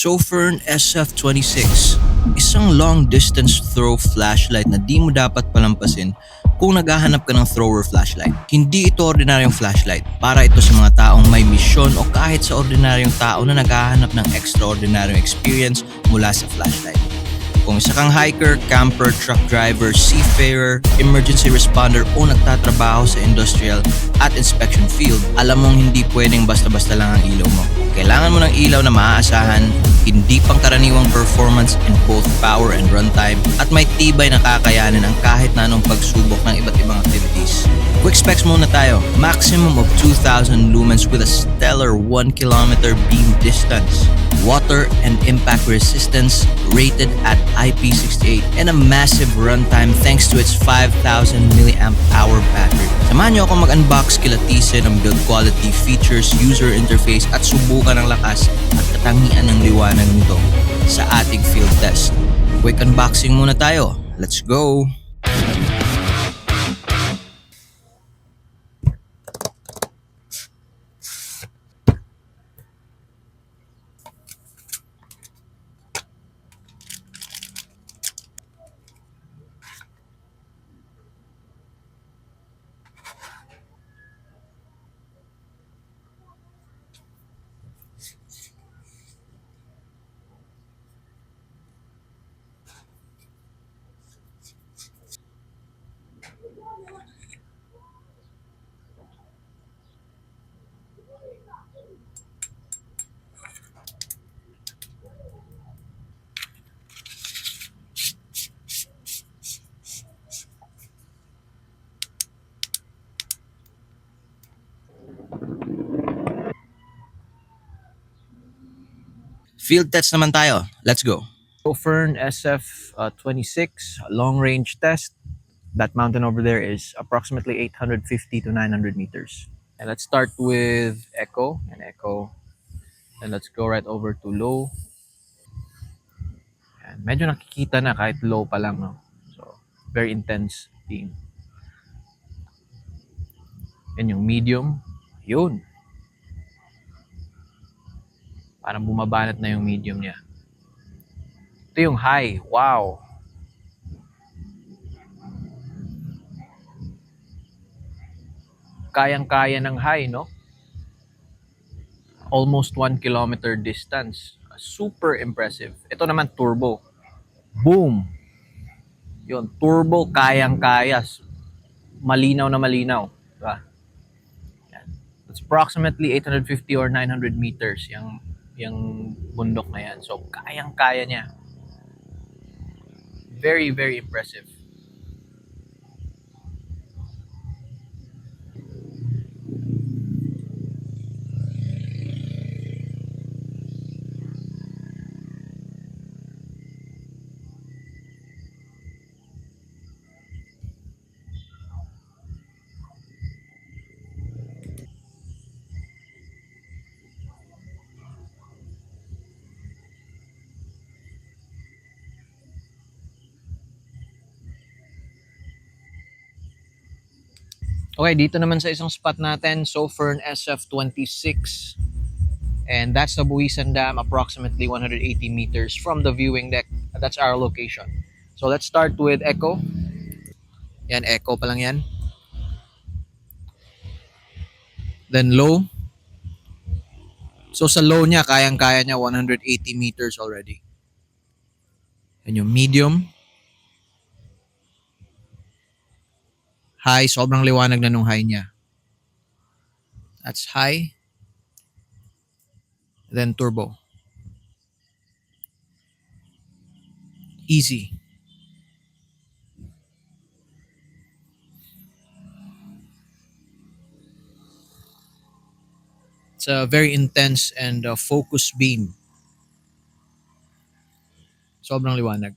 Sofern SF26, isang long-distance throw flashlight na di mo dapat palampasin kung naghahanap ka ng thrower flashlight. Hindi ito ordinaryong flashlight. Para ito sa mga taong may misyon o kahit sa ordinaryong tao na naghahanap ng extraordinaryong experience mula sa flashlight. Kung isa kang hiker, camper, truck driver, seafarer, emergency responder o nagtatrabaho sa industrial at inspection field, alam mong hindi pwedeng basta-basta lang ang ilaw mo. Kailangan mo ng ilaw na maaasahan, hindi pangkaraniwang performance in both power and runtime, at may tibay na kakayanin ang kahit na anong pagsubok ng iba't ibang activities. Quick specs muna tayo. Maximum of 2,000 lumens with a stellar 1 kilometer beam distance. Water and impact resistance rated at IP68 and a massive runtime thanks to its 5,000 mAh battery. Samahan niyo ako mag-unbox, kilatisin ang build quality, features, user interface at subukan ang lakas at katangian ng liwanag nito sa ating field test. Quick unboxing muna tayo. Let's go! Field test naman tayo. Let's go. Sofern SF26 long range test. That mountain over there is approximately 850 to 900 meters. And let's start with echo and echo. And let's go right over to low. And medyo nakikita na kahit low pa lang, no? So, very intense beam. And yung medium, yun. Parang bumabanat na yung medium niya. Ito yung high. Wow. Kayang-kaya ng high, no? Almost 1 kilometer distance. Super impressive. Ito naman turbo. Boom. Yun, turbo kayang-kaya. Malinaw na malinaw. Diba? Yan. It's approximately 850 or 900 meters yung bundok na yan. So, kayang-kaya niya. Very, very impressive. Okay, dito naman sa isang spot natin, Sofern SF26. And that's the Buisan Dam, approximately 180 meters from the viewing deck. That's our location. So let's start with echo. Yan, echo pa lang yan. Then low. So sa low niya, kayang-kaya niya 180 meters already. Yan yung medium. High, sobrang liwanag na nung high niya. That's high. Then turbo. Easy. It's a very intense and focused beam. Sobrang liwanag.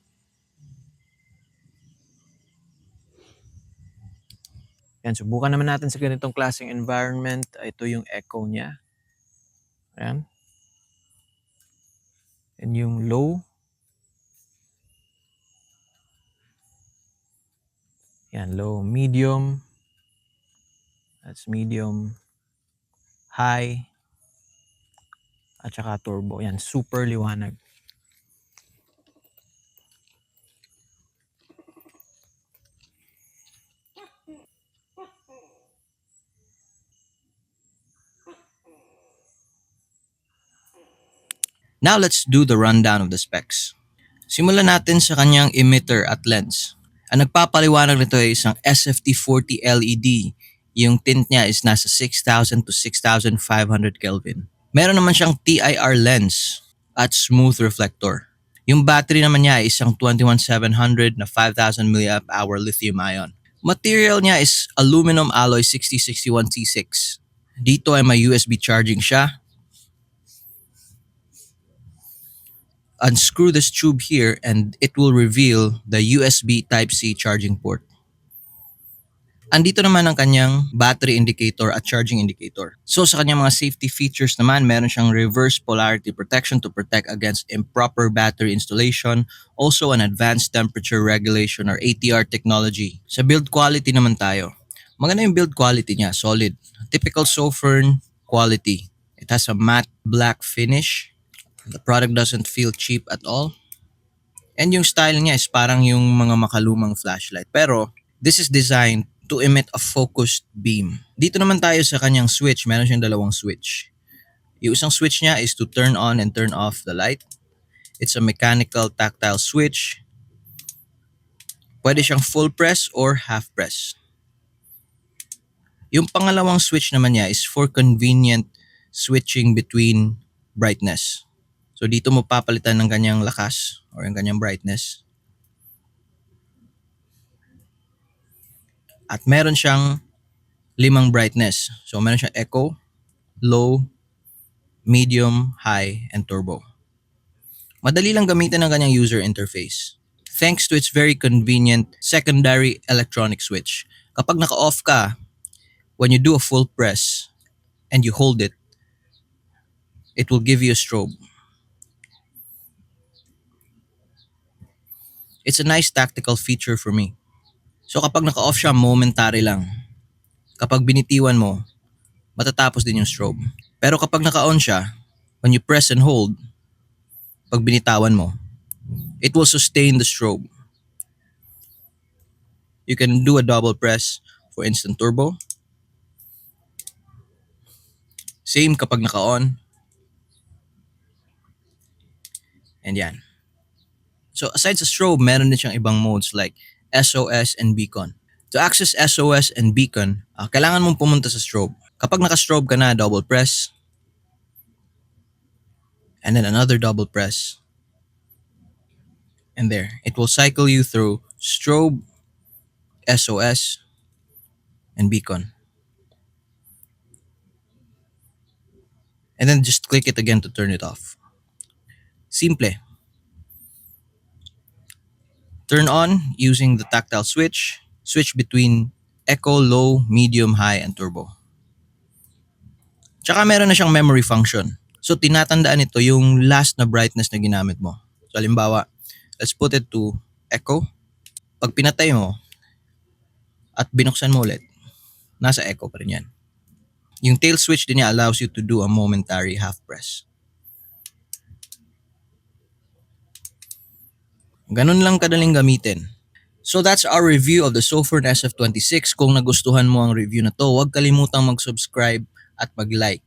Yan, subukan naman natin sa ganitong klaseng environment. Ito yung echo niya. Ayan. And yung low. Yan, low, medium. That's medium. High. at saka turbo. Yan, super liwanag. Now let's do the rundown of the specs. Simulan natin sa kanyang emitter at lens. Ang nagpapaliwanag nito ay isang SFT40 LED. Yung tint niya is nasa 6,000 to 6,500 Kelvin. Meron naman siyang TIR lens at smooth reflector. Yung battery naman niya ay isang 21700 na 5,000 mAh lithium ion. Material niya is aluminum alloy 6061 T6. Dito ay may USB charging siya. Unscrew this tube here and it will reveal the USB Type-C charging port. Andito naman ang kanyang battery indicator at charging indicator. So sa kanyang mga safety features naman, meron siyang reverse polarity protection to protect against improper battery installation, also an advanced temperature regulation or ATR technology. Sa build quality naman tayo. Maganda yung build quality niya, solid. Typical Sofern quality. It has a matte black finish. The product doesn't feel cheap at all. And yung style niya is parang yung mga makalumang flashlight. Pero this is designed to emit a focused beam. Dito naman tayo sa kanyang switch. Meron siyang dalawang switch. Yung isang switch niya is to turn on and turn off the light. It's a mechanical tactile switch. Pwede siyang full press or half press. Yung pangalawang switch naman niya is for convenient switching between brightness. So dito mo papalitan ng kanyang lakas or yung kanyang brightness. At meron siyang 5 brightness. So meron siyang echo, low, medium, high, and turbo. Madali lang gamitin ang kanyang user interface. Thanks to its very convenient secondary electronic switch. Kapag naka-off ka, when you do a full press and you hold it, it will give you a strobe. It's a nice tactical feature for me. So kapag naka-off siya, momentary lang. Kapag binitiwan mo, matatapos din yung strobe. Pero kapag naka-on siya, when you press and hold, pag binitawan mo, it will sustain the strobe. You can do a double press for instant turbo. Same kapag naka-on. And yan. So aside sa strobe, meron din siyang ibang modes like SOS and beacon. To access SOS and beacon, kailangan mong pumunta sa strobe. Kapag naka-strobe ka na, double press. And then another double press. And there, it will cycle you through strobe, SOS, and beacon. And then just click it again to turn it off. Simple. Turn on using the tactile switch. Switch between echo, low, medium, high, and turbo. Tsaka meron na siyang memory function. So tinatandaan ito yung last na brightness na ginamit mo. So halimbawa, let's put it to echo. Pag pinatay mo at binuksan mo ulit, nasa echo pa rin yan. Yung tail switch din niya allows you to do a momentary half press. Ganun lang kadaling gamitin. So that's our review of the Sofern SF26. Kung nagustuhan mo ang review na to, huwag kalimutang mag-subscribe at mag-like.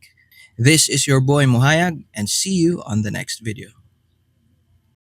This is your boy Muhayag and see you on the next video.